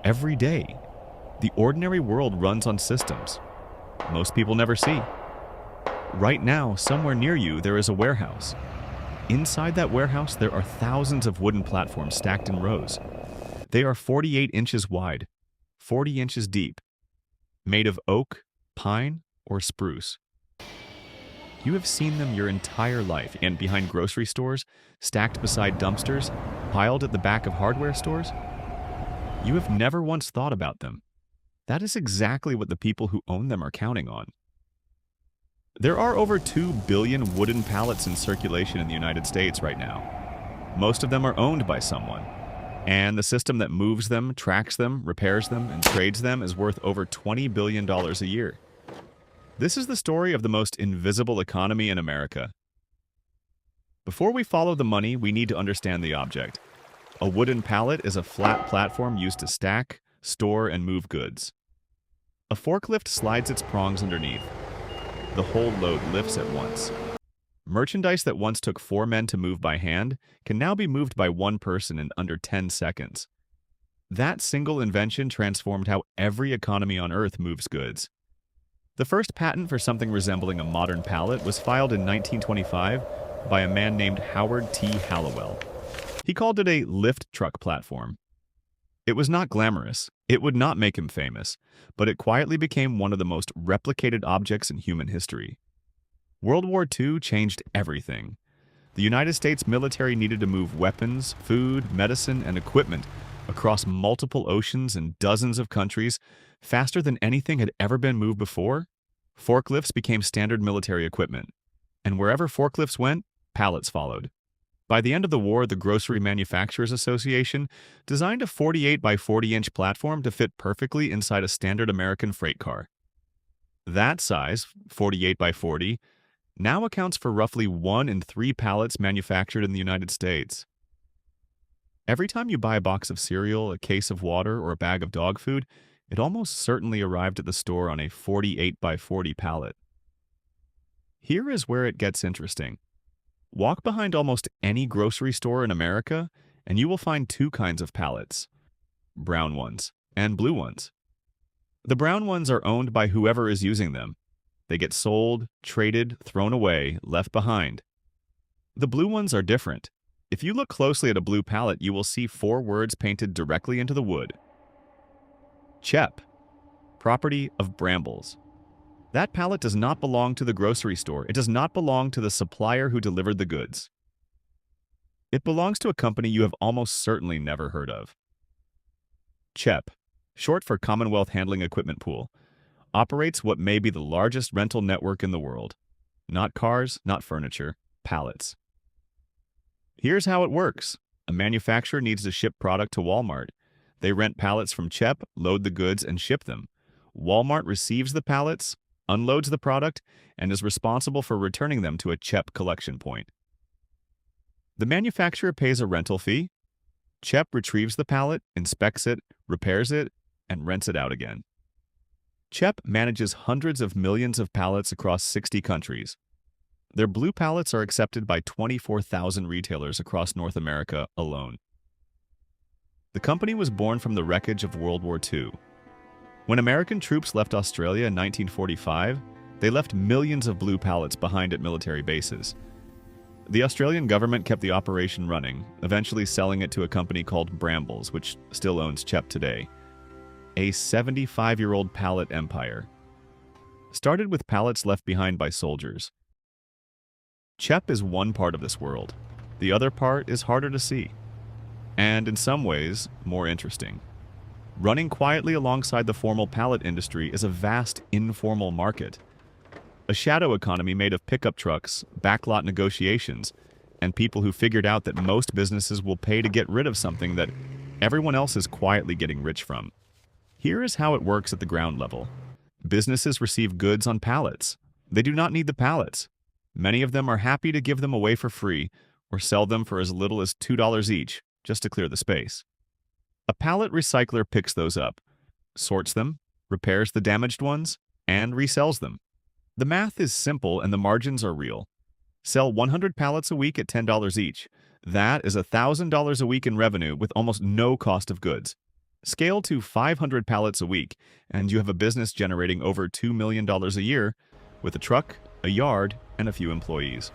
every day. The ordinary world runs on systems most people never see. Right now, somewhere near you, there is a warehouse. Inside that warehouse, there are thousands of wooden platforms stacked in rows. They are 48 inches wide, 40 inches deep, made of oak, pine, or spruce. You have seen them your entire life, and behind grocery stores, stacked beside dumpsters, piled at the back of hardware stores. You have never once thought about them. That is exactly what the people who own them are counting on. There are over 2 billion wooden pallets in circulation in the United States right now. Most of them are owned by someone, and the system that moves them, tracks them, repairs them, and trades them is worth over $20 billion a year. This is the story of the most invisible economy in America. Before we follow the money, we need to understand the object. A wooden pallet is a flat platform used to stack, store, and move goods. A forklift slides its prongs underneath. The whole load lifts at once. Merchandise that once took 4 men to move by hand can now be moved by 1 person in under 10 seconds. That single invention transformed how every economy on Earth moves goods. The first patent for something resembling a modern pallet was filed in 1925 by a man named Howard T. Hallowell. He called it a lift truck platform. It was not glamorous. It would not make him famous, but it quietly became one of the most replicated objects in human history. World War II changed everything. The United States military needed to move weapons, food, medicine, and equipment across multiple oceans and dozens of countries faster than anything had ever been moved before. Forklifts became standard military equipment, and wherever forklifts went, pallets followed. By the end of the war, the Grocery Manufacturers Association designed a 48 by 40-inch platform to fit perfectly inside a standard American freight car. That size, 48 by 40, now accounts for roughly 1 in 3 pallets manufactured in the United States. Every time you buy a box of cereal, a case of water, or a bag of dog food, it almost certainly arrived at the store on a 48 by 40 pallet. Here is where it gets interesting. Walk behind almost any grocery store in America, and you will find 2 kinds of pallets: brown ones and blue ones. The brown ones are owned by whoever is using them. They get sold, traded, thrown away, left behind. The blue ones are different. If you look closely at a blue pallet, you will see 4 words painted directly into the wood. CHEP, property of Brambles. That pallet does not belong to the grocery store. It does not belong to the supplier who delivered the goods. It belongs to a company you have almost certainly never heard of. CHEP, short for Commonwealth Handling Equipment Pool, operates what may be the largest rental network in the world. Not cars, not furniture, pallets. Here's how it works. A manufacturer needs to ship product to Walmart. They rent pallets from CHEP, load the goods, and ship them. Walmart receives the pallets, unloads the product, and is responsible for returning them to a CHEP collection point. The manufacturer pays a rental fee. CHEP retrieves the pallet, inspects it, repairs it, and rents it out again. CHEP manages hundreds of millions of pallets across 60 countries. Their blue pallets are accepted by 24,000 retailers across North America alone. The company was born from the wreckage of World War II. When American troops left Australia in 1945, they left millions of blue pallets behind at military bases. The Australian government kept the operation running, eventually selling it to a company called Brambles, which still owns CHEP today. A 75-year-old pallet empire. Started with pallets left behind by soldiers. CHEP is one part of this world. The other part is harder to see, and in some ways, more interesting. Running quietly alongside the formal pallet industry is a vast informal market. A shadow economy made of pickup trucks, backlot negotiations, and people who figured out that most businesses will pay to get rid of something that everyone else is quietly getting rich from. Here is how it works at the ground level. Businesses receive goods on pallets. They do not need the pallets. Many of them are happy to give them away for free or sell them for as little as $2 each, just to clear the space. A pallet recycler picks those up, sorts them, repairs the damaged ones, and resells them. The math is simple and the margins are real. Sell 100 pallets a week at $10 each. That is $1,000 a week in revenue with almost no cost of goods. Scale to 500 pallets a week, and you have a business generating over $2 million a year with a truck, a yard, and a few employees.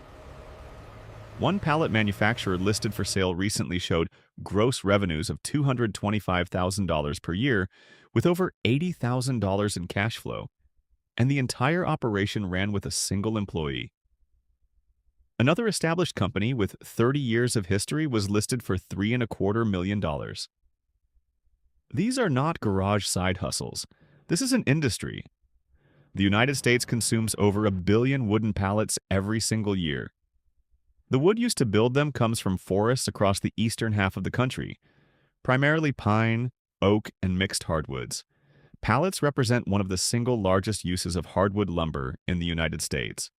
One pallet manufacturer listed for sale recently showed gross revenues of $225,000 per year with over $80,000 in cash flow, and the entire operation ran with a single employee. Another established company with 30 years of history was listed for $3.25 million. These are not garage side hustles. This is an industry. The United States consumes over 1 billion wooden pallets every single year. The wood used to build them comes from forests across the eastern half of the country, primarily pine, oak, and mixed hardwoods. Pallets represent one of the single largest uses of hardwood lumber in the United States.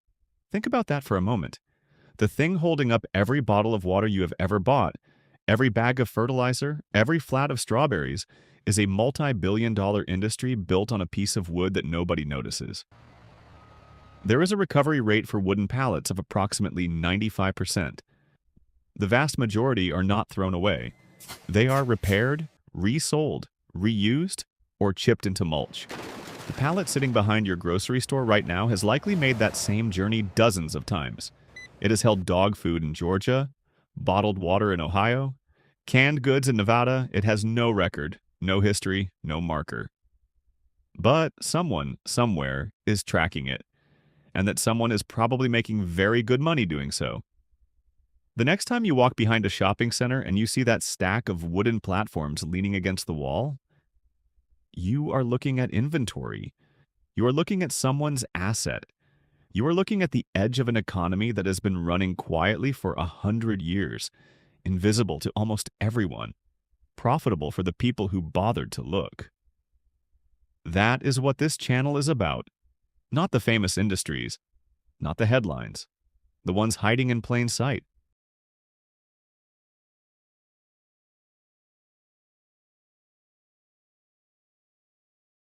Think about that for a moment. The thing holding up every bottle of water you have ever bought, every bag of fertilizer, every flat of strawberries, is a multi-billion-dollar industry built on a piece of wood that nobody notices. There is a recovery rate for wooden pallets of approximately 95%. The vast majority are not thrown away. They are repaired, resold, reused, or chipped into mulch. The pallet sitting behind your grocery store right now has likely made that same journey dozens of times. It has held dog food in Georgia, bottled water in Ohio, canned goods in Nevada. It has no record, no history, no marker. But someone, somewhere, is tracking it, and that someone is probably making very good money doing so. The next time you walk behind a shopping center and you see that stack of wooden platforms leaning against the wall, you are looking at inventory. You are looking at someone's asset. You are looking at the edge of an economy that has been running quietly for 100 years, invisible to almost everyone, profitable for the people who bothered to look. That is what this channel is about. Not the famous industries, not the headlines, the ones hiding in plain sight.